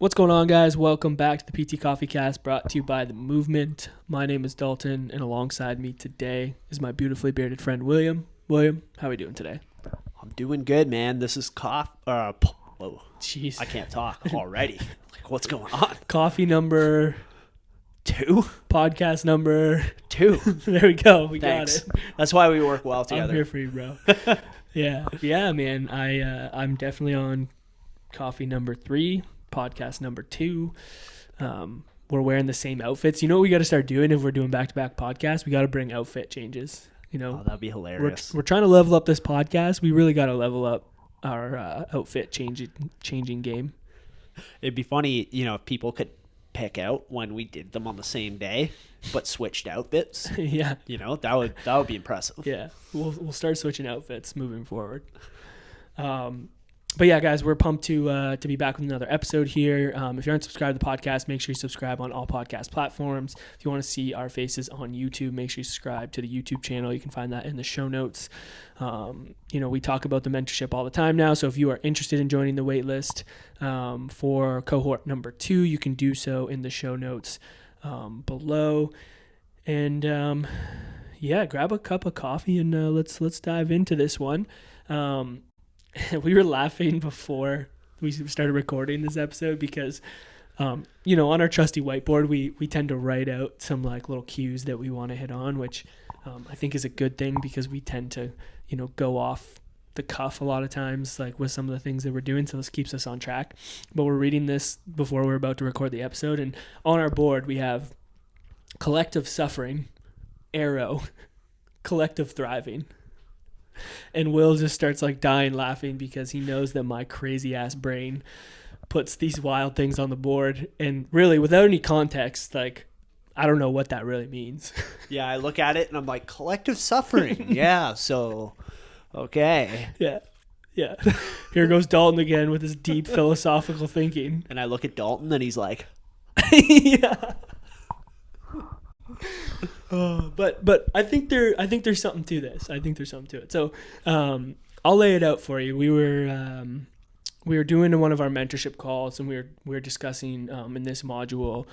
What's going on, guys? Welcome back to the PT COFFEECAST, brought to you by the Movement. My name is Dalton, and alongside me today is my beautifully bearded friend William. William, how are we doing today? I'm doing good, man. This is whoa, Jeez, I can't talk already. Like, what's going on? Coffee number 2? podcast number 2. There we go. We Thanks. got it. That's why we work well I'm together. here for you, bro. Yeah, man. I'm definitely on coffee number 3, podcast number 2. We're wearing the same outfits. You know what we got to start doing if we're doing back-to-back podcasts? We got to bring outfit changes. You know, Oh, that'd be hilarious. we're trying to level up this podcast. We really got to level up our outfit changing game. It'd be funny, if people could pick out when we did them on the same day, but switched outfits. Yeah, That would be impressive. yeah. We'll start switching outfits moving forward. But yeah, guys, we're pumped to be back with another episode here. If you aren't subscribed to the podcast, make sure you subscribe on all podcast platforms. If you want to see our faces on YouTube, make sure you subscribe to the YouTube channel. You can find that in the show notes. We talk about the mentorship all the time now. So if you are interested in joining the wait list for cohort number 2, you can do so in the show notes below. And grab a cup of coffee and let's dive into this one. We were laughing before we started recording this episode because, on our trusty whiteboard, we tend to write out some like little cues that we want to hit on, which I think is a good thing because we tend to, go off the cuff a lot of times, like with some of the things that we're doing. So this keeps us on track. But we're reading this before we're about to record the episode. And on our board, we have collective suffering, arrow, collective thriving. And Will just starts like dying laughing because he knows that my crazy ass brain puts these wild things on the board. And really, without any context, like, I don't know what that really means. Yeah, I look at it and I'm like, collective suffering. Yeah, so, okay. Yeah. Here goes Dalton again with his deep philosophical thinking. And I look at Dalton and he's like, Yeah. But I think there's something to this. I think there's something to it. So I'll lay it out for you. We were doing one of our mentorship calls, and we were discussing in this module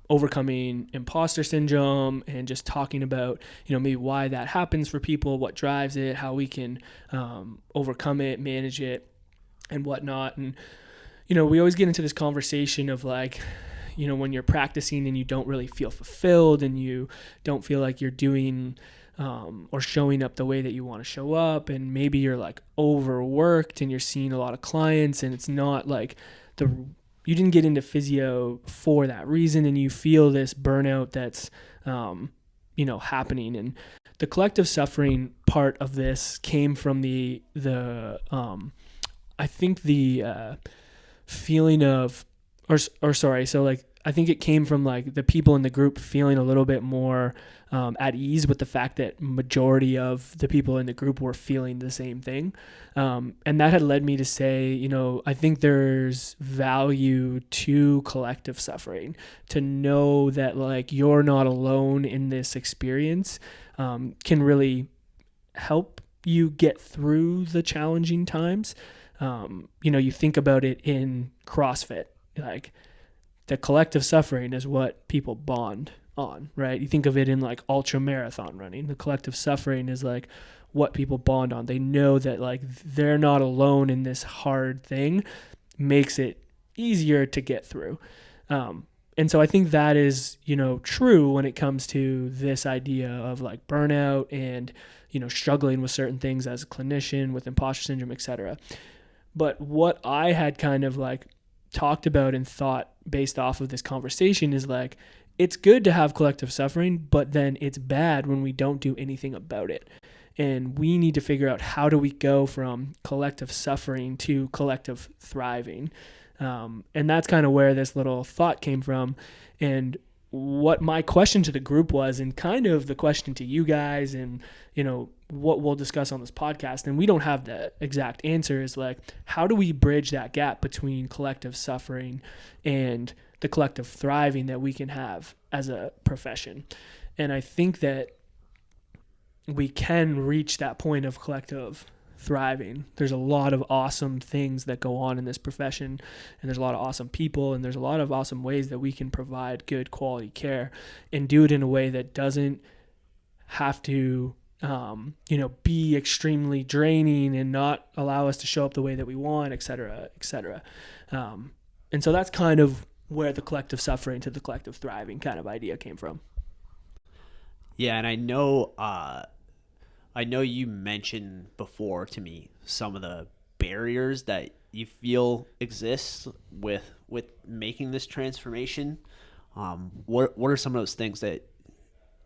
overcoming imposter syndrome and just talking about maybe why that happens for people, what drives it, how we can overcome it, manage it, and whatnot. And we always get into this conversation of like, when you're practicing and you don't really feel fulfilled and you don't feel like you're doing or showing up the way that you want to show up, and maybe you're like overworked and you're seeing a lot of clients and it's not like you didn't get into physio for that reason, and you feel this burnout that's happening. And the collective suffering part of this came from the feeling of I think it came from like the people in the group feeling a little bit more at ease with the fact that majority of the people in the group were feeling the same thing. And that had led me to say, I think there's value to collective suffering, to know that like you're not alone in this experience, can really help you get through the challenging times. You think about it in CrossFit, like the collective suffering is what people bond on, right? You think of it in like ultra marathon running. The collective suffering is like what people bond on. They know that like they're not alone in this hard thing, makes it easier to get through. And so I think that is, true when it comes to this idea of like burnout and, struggling with certain things as a clinician with imposter syndrome, etc. But what I had kind of like talked about and thought based off of this conversation is like, it's good to have collective suffering, but then it's bad when we don't do anything about it. And we need to figure out, how do we go from collective suffering to collective thriving? And that's kind of where this little thought came from. And what my question to the group was, and kind of the question to you guys, and what we'll discuss on this podcast, and we don't have the exact answer, is like, how do we bridge that gap between collective suffering and the collective thriving that we can have as a profession? And I think that we can reach that point of collective thriving. There's a lot of awesome things that go on in this profession, and there's a lot of awesome people, and there's a lot of awesome ways that we can provide good quality care and do it in a way that doesn't have to be extremely draining and not allow us to show up the way that we want, et cetera, et cetera. And so that's kind of where the collective suffering to the collective thriving kind of idea came from. Yeah, and I know you mentioned before to me some of the barriers that you feel exist with making this transformation. What are some of those things that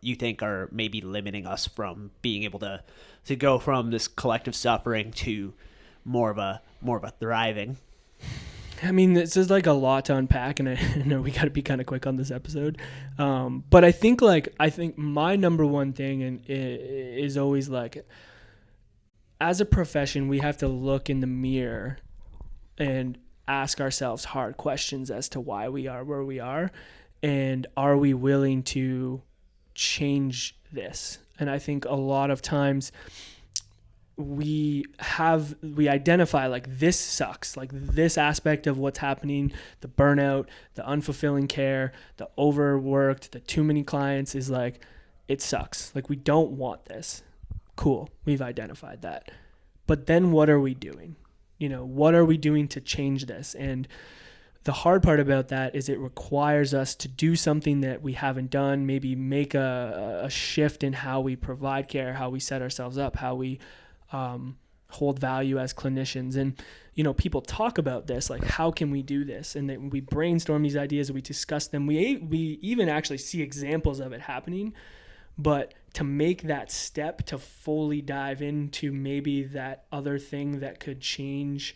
you think are maybe limiting us from being able to go from this collective suffering to more of a thriving? I mean, this is like a lot to unpack, and I know we got to be kind of quick on this episode. But I think my number one thing is always like, as a profession, we have to look in the mirror and ask ourselves hard questions as to why we are where we are, and are we willing to change this? And I think a lot of times we identify like, this sucks, like this aspect of what's happening, the burnout, the unfulfilling care, the overworked, the too many clients, is like, it sucks. Like, we don't want this. Cool. We've identified that. But then what are we doing? What are we doing to change this? And the hard part about that is it requires us to do something that we haven't done, maybe make a shift in how we provide care, how we set ourselves up, how we hold value as clinicians. And, people talk about this, like, how can we do this? And then we brainstorm these ideas, we discuss them. We even actually see examples of it happening. But to make that step to fully dive into maybe that other thing that could change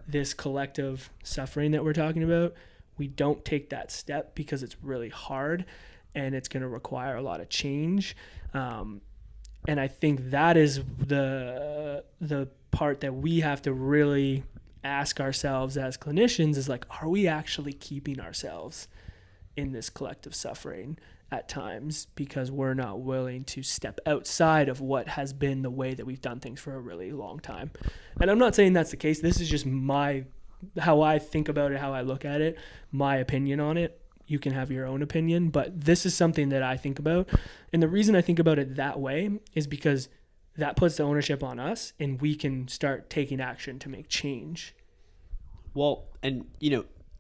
this collective suffering that we're talking about, we don't take that step because it's really hard and it's going to require a lot of change. And I think that is the part that we have to really ask ourselves as clinicians, is like, are we actually keeping ourselves in this collective suffering at times because we're not willing to step outside of what has been the way that we've done things for a really long time? And I'm not saying that's the case. This is just how I think about it, how I look at it, my opinion on it. You can have your own opinion, but this is something that I think about. And the reason I think about it that way is because that puts the ownership on us, and we can start taking action to make change. Well, and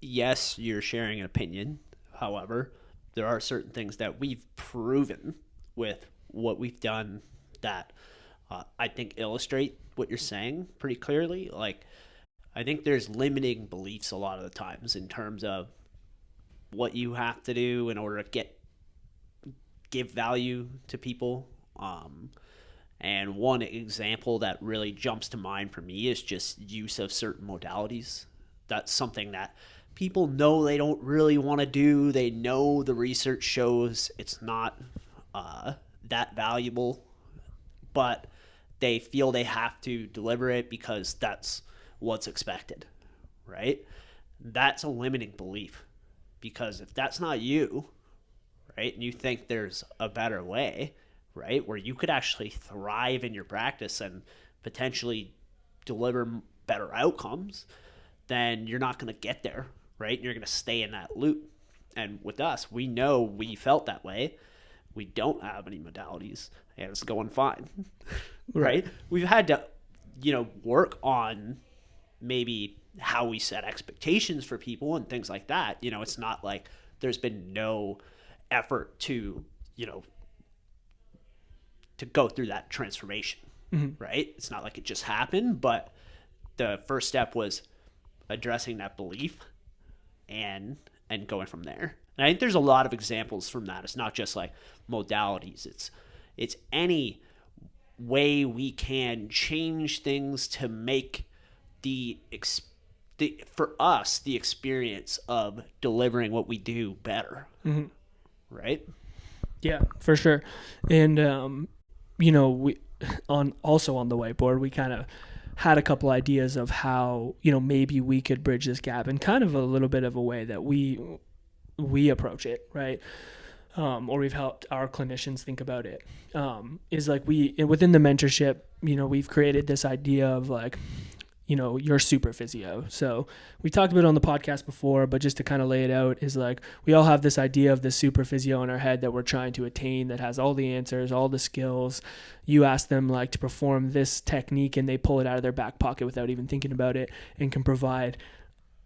yes, you're sharing an opinion. However, there are certain things that we've proven with what we've done that I think illustrate what you're saying pretty clearly. Like, I think there's limiting beliefs a lot of the times in terms of what you have to do in order to give value to people. And one example that really jumps to mind for me is just use of certain modalities. That's something that people know they don't really want to do. They know the research shows it's not that valuable, but they feel they have to deliver it because that's what's expected, right? That's a limiting belief, because if that's not you, right, and you think there's a better way, right, where you could actually thrive in your practice and potentially deliver better outcomes, then you're not going to get there, right? And you're going to stay in that loop. And with us, we know we felt that way. We don't have any modalities, and it's going fine, right? We've had to, work on maybe how we set expectations for people and things like that. It's not like there's been no effort to go through that transformation, right? It's not like it just happened, but the first step was addressing that belief and going from there. And I think there's a lot of examples from that. It's not just like modalities. It's any way we can change things to make for us the experience of delivering what we do better, right? Yeah, for sure. And we on the whiteboard, we kind of had a couple ideas of how maybe we could bridge this gap in kind of a little bit of a way that we approach it, right? or we've helped our clinicians think about it, is like within the mentorship, we've created this idea of like, your super physio. So we talked about it on the podcast before, but just to kind of lay it out is like, we all have this idea of the super physio in our head that we're trying to attain, that has all the answers, all the skills. You ask them like to perform this technique and they pull it out of their back pocket without even thinking about it and can provide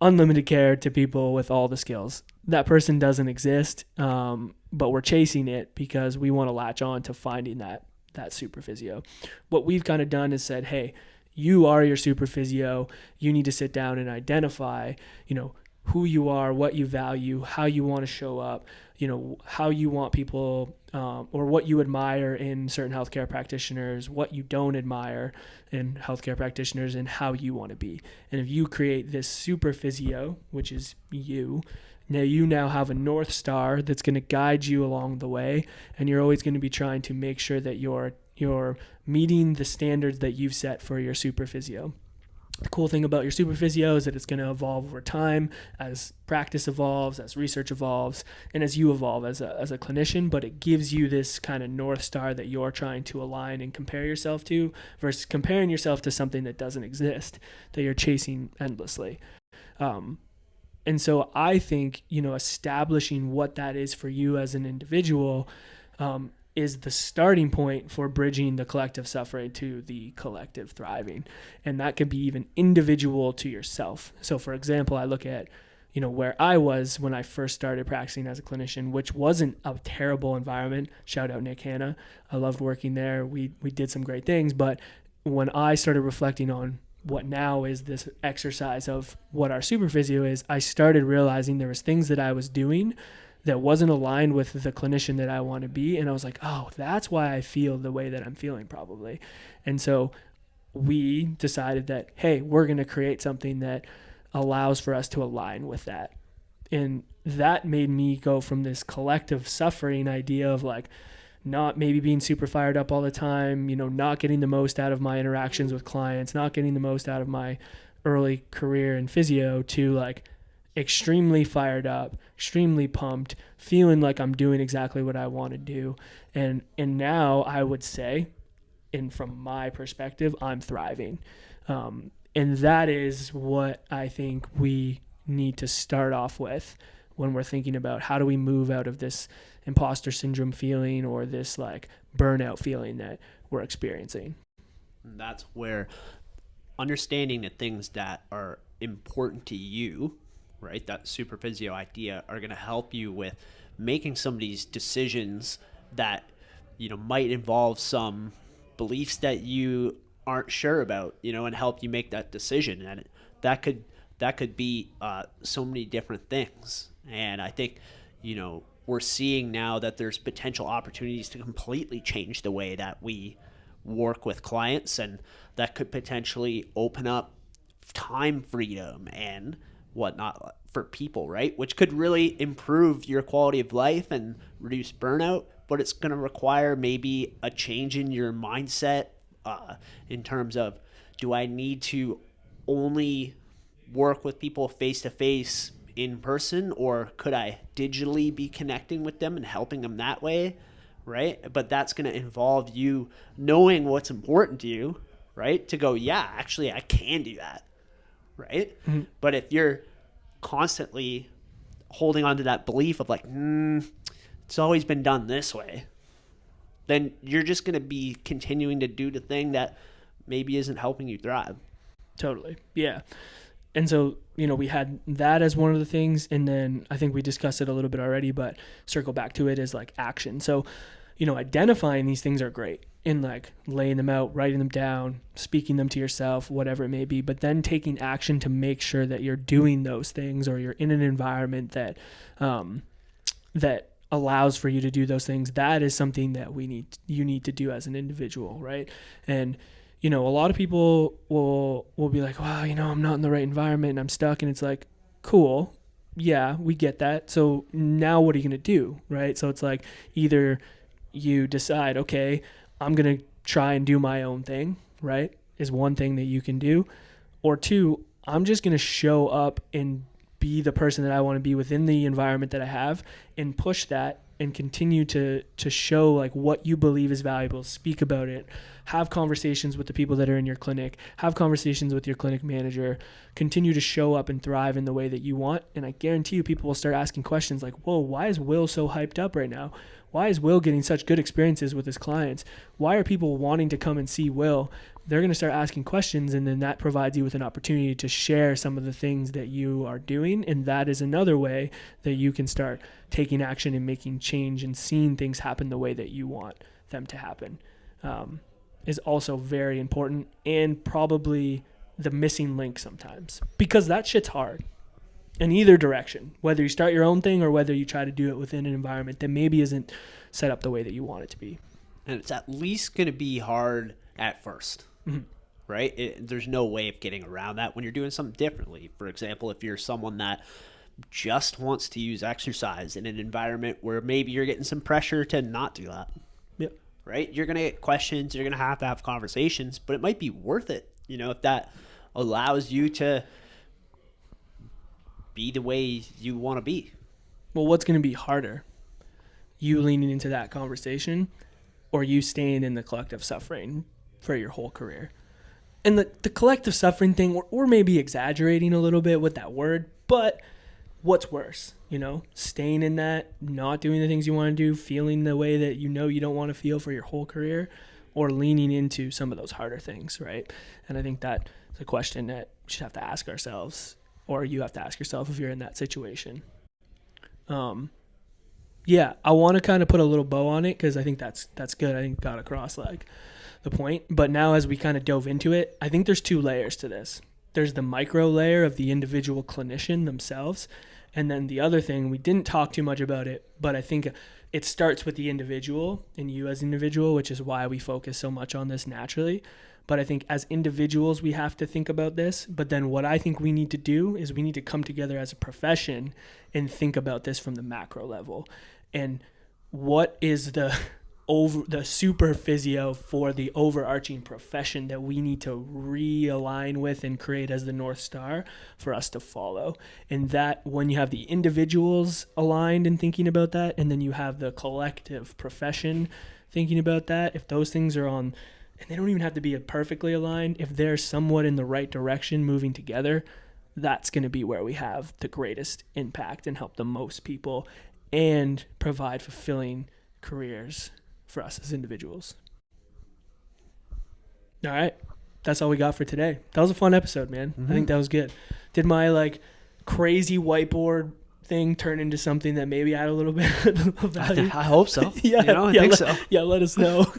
unlimited care to people with all the skills. That person doesn't exist, but we're chasing it because we want to latch on to finding that super physio. What we've kind of done is said, hey, you are your super physio. You need to sit down and identify, who you are, what you value, how you want to show up, how you want people, or what you admire in certain healthcare practitioners, what you don't admire in healthcare practitioners, and how you want to be. And if you create this super physio, which is you now have a North Star that's going to guide you along the way, and you're always going to be trying to make sure that you're meeting the standards that you've set for your super physio. The cool thing about your super physio is that it's going to evolve over time as practice evolves, as research evolves, and as you evolve as a clinician, but it gives you this kind of North Star that you're trying to align and compare yourself to, versus comparing yourself to something that doesn't exist, that you're chasing endlessly. And so I think, establishing what that is for you as an individual is the starting point for bridging the collective suffering to the collective thriving. And that could be even individual to yourself. So for example, I look at, where I was when I first started practicing as a clinician, which wasn't a terrible environment. Shout out Nick Hanna. I loved working there. We did some great things. But when I started reflecting on what now is this exercise of what our super physio is, I started realizing there was things that I was doing that wasn't aligned with the clinician that I want to be. And I was like, oh, that's why I feel the way that I'm feeling probably. And so we decided that, hey, we're going to create something that allows for us to align with that. And that made me go from this collective suffering idea of like not maybe being super fired up all the time, not getting the most out of my interactions with clients, not getting the most out of my early career in physio, to like extremely fired up, extremely pumped, feeling like I'm doing exactly what I want to do. And now I would say, and from my perspective, I'm thriving. And that is what I think we need to start off with when we're thinking about how do we move out of this imposter syndrome feeling or this like burnout feeling that we're experiencing. That's where understanding the things that are important to you, right, that super physio idea, are going to help you with making some of these decisions that might involve some beliefs that you aren't sure about, and help you make that decision. And that could be so many different things. And I think we're seeing now that there's potential opportunities to completely change the way that we work with clients, and that could potentially open up time freedom and whatnot for people, right? Which could really improve your quality of life and reduce burnout, but it's going to require maybe a change in your mindset in terms of, do I need to only work with people face to face in person, or could I digitally be connecting with them and helping them that way, right? But that's going to involve you knowing what's important to you, right? To go, yeah, actually I can do that, right? Mm-hmm. But if you're constantly holding on to that belief of like, it's always been done this way, then you're just going to be continuing to do the thing that maybe isn't helping you thrive. Totally. Yeah. And so, we had that as one of the things. And then I think we discussed it a little bit already, but circle back to it is like action. So, identifying these things are great, and like laying them out, writing them down, speaking them to yourself, whatever it may be, but then taking action to make sure that you're doing those things, or you're in an environment that, that allows for you to do those things. That is something that you need to do as an individual. Right. And, a lot of people will be like, wow, I'm not in the right environment and I'm stuck. And it's like, cool. Yeah, we get that. So now what are you going to do? Right. So it's like, either you decide, okay, I'm going to try and do my own thing, right, is one thing that you can do. Or two, I'm just going to show up and be the person that I want to be within the environment that I have and push that and continue to show like what you believe is valuable. Speak about it. Have conversations with the people that are in your clinic. Have conversations with your clinic manager. Continue to show up and thrive in the way that you want. And I guarantee you people will start asking questions like, whoa, why is Will so hyped up right now? Why is Will getting such good experiences with his clients? Why are people wanting to come and see Will? They're going to start asking questions, and then that provides you with an opportunity to share some of the things that you are doing. And that is another way that you can start taking action and making change and seeing things happen the way that you want them to happen. Is also very important, and probably the missing link sometimes, because that shit's hard in either direction, whether you start your own thing or whether you try to do it within an environment that maybe isn't set up the way that you want it to be. And it's at least going to be hard at first, right? There's no way of getting around that when you're doing something differently. For example, if you're someone that just wants to use exercise in an environment where maybe you're getting some pressure to not do that. Yep. Right? You're going to get questions, you're going to have conversations, but it might be worth it, if that allows you to be the way you want to be. Well, what's going to be harder? You leaning into that conversation, or you staying in the collective suffering for your whole career? And the collective suffering thing, we're maybe exaggerating a little bit with that word, but what's worse? Staying in that, not doing the things you want to do, feeling the way that you don't want to feel for your whole career, or leaning into some of those harder things, right? And I think that's a question that we should have to ask ourselves, or you have to ask yourself if you're in that situation. Yeah, I want to kind of put a little bow on it because I think that's good. I think got across like the point. But now as we kind of dove into it, I think there's two layers to this. There's the micro layer of the individual clinician themselves. And then the other thing, we didn't talk too much about it, but I think it starts with the individual and you as an individual, which is why we focus so much on this naturally. But I think as individuals, we have to think about this. But then what I think we need to do is we need to come together as a profession and think about this from the macro level. And what is the super physio for the overarching profession that we need to realign with and create as the North Star for us to follow? And that when you have the individuals aligned and thinking about that, and then you have the collective profession thinking about that, if those things are on, and they don't even have to be perfectly aligned, if they're somewhat in the right direction moving together, that's going to be where we have the greatest impact and help the most people and provide fulfilling careers for us as individuals. All right. That's all we got for today. That was a fun episode, man. I think that was good. Did my crazy whiteboard thing turn into something that maybe had a little bit of value? I hope so. I think so. Yeah, let us know.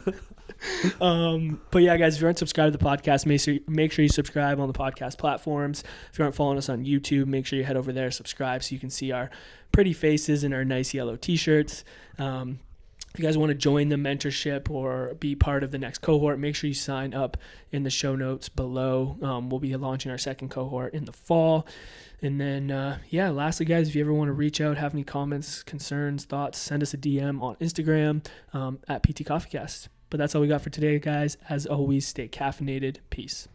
But yeah, guys, if you aren't subscribed to the podcast, make sure you subscribe on the podcast platforms. If you aren't following us on YouTube, make sure you head over there, subscribe so you can see our pretty faces and our nice yellow t-shirts. If you guys want to join the mentorship or be part of the next cohort, make sure you sign up in the show notes below. We'll be launching our second cohort in the fall. And then, lastly, guys, if you ever want to reach out, have any comments, concerns, thoughts, send us a DM on Instagram at PTCOFFEECAST. But that's all we got for today, guys. As always, stay caffeinated. Peace.